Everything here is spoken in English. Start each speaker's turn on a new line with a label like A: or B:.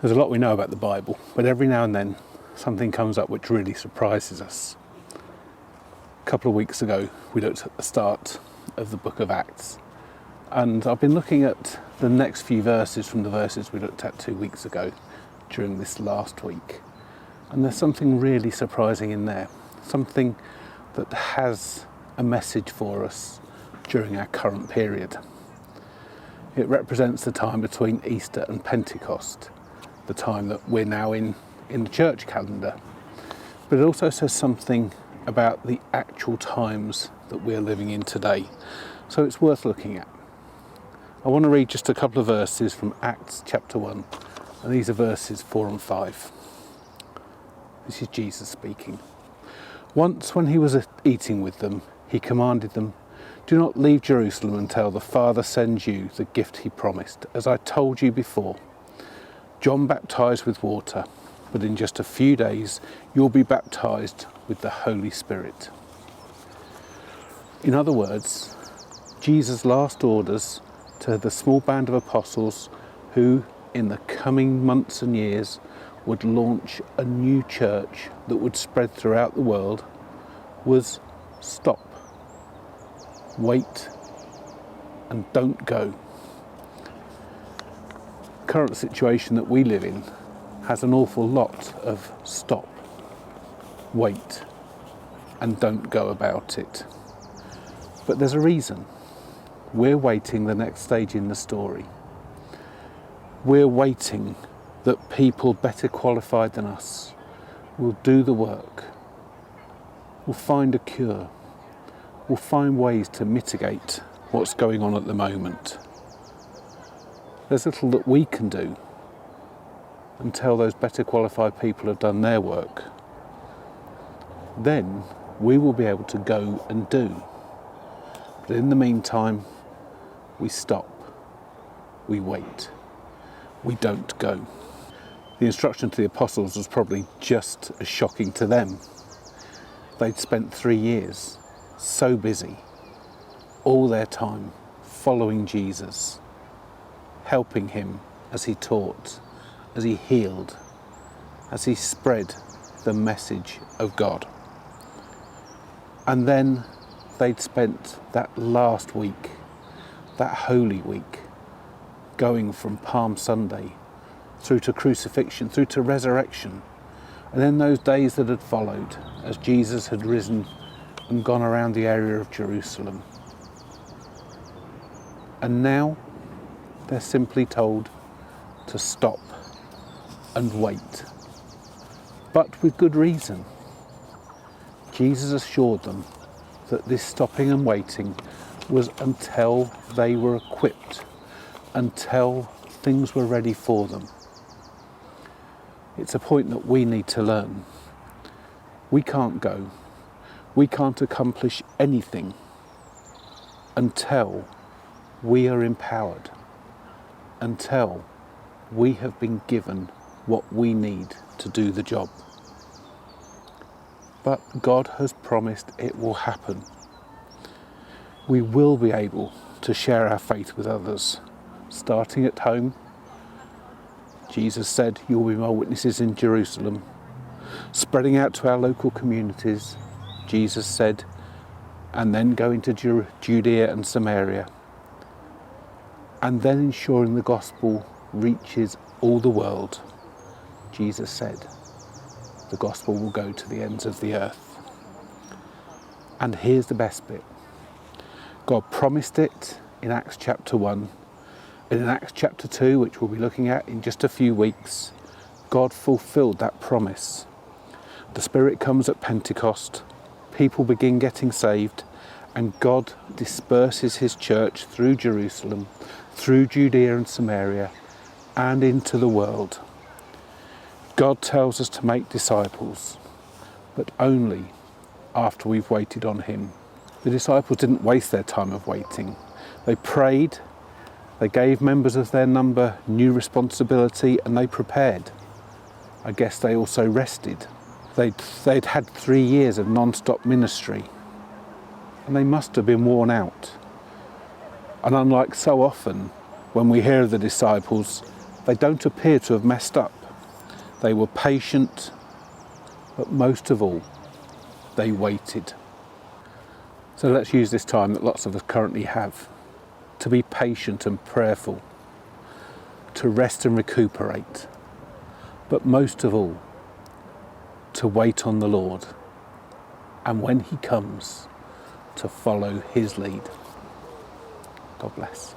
A: There's a lot we know about the Bible, but every now and then something comes up which really surprises us. A couple of weeks ago we looked at the start of the book of Acts, and I've been looking at the next few verses from the verses we looked at 2 weeks ago during this last week, and there's something really surprising in there, something that has a message for us during our current period. It represents the time between Easter and Pentecost, the time that we're now in the church calendar. But it also says something about the actual times that we're living in today. So it's worth looking at. I want to read just a couple of verses from Acts chapter 1, and these are verses 4 and 5. This is Jesus speaking. Once when he was eating with them, he commanded them, "Do not leave Jerusalem until the Father sends you the gift he promised, as I told you before. John baptized with water, but in just a few days you'll be baptized with the Holy Spirit." In other words, Jesus' last orders to the small band of apostles who, in the coming months and years, would launch a new church that would spread throughout the world, was stop, wait, and don't go. The current situation that we live in has an awful lot of stop, wait, and don't go about it. But there's a reason. We're waiting the next stage in the story. We're waiting that people better qualified than us will do the work, will find a cure, will find ways to mitigate what's going on at the moment. There's little that we can do until those better qualified people have done their work. Then we will be able to go and do. But in the meantime, we stop, we wait, we don't go. The instruction to the apostles was probably just as shocking to them. They'd spent 3 years so busy, all their time following Jesus, helping him as he taught, as he healed, as he spread the message of God. And then they'd spent that last week, that Holy Week, going from Palm Sunday through to crucifixion, through to resurrection, and then those days that had followed as Jesus had risen and gone around the area of Jerusalem. And now they're simply told to stop and wait, but with good reason. Jesus assured them that this stopping and waiting was until they were equipped, until things were ready for them. It's a point that we need to learn. We can't go, we can't accomplish anything until we are empowered, until we have been given what we need to do the job. But God has promised it will happen. We will be able to share our faith with others, starting at home. Jesus said, "You'll be my witnesses in Jerusalem." Spreading out to our local communities, Jesus said, and then going to Judea and Samaria. And then ensuring the gospel reaches all the world. Jesus said, the gospel will go to the ends of the earth. And here's the best bit. God promised it in Acts chapter 1. And in Acts chapter 2, which we'll be looking at in just a few weeks, God fulfilled that promise. The Spirit comes at Pentecost, people begin getting saved, and God disperses his church through Jerusalem, through Judea and Samaria, and into the world. God tells us to make disciples, but only after we've waited on him. The disciples didn't waste their time of waiting. They prayed, they gave members of their number new responsibility, and they prepared. I guess they also rested. They'd had 3 years of non-stop ministry, and they must have been worn out. And unlike so often when we hear of the disciples They don't appear to have messed up. They were patient, but most of all, they waited. So let's use this time that lots of us currently have to be patient and prayerful, to rest and recuperate, but most of all, to wait on the Lord, and when he comes, to follow his lead. God bless.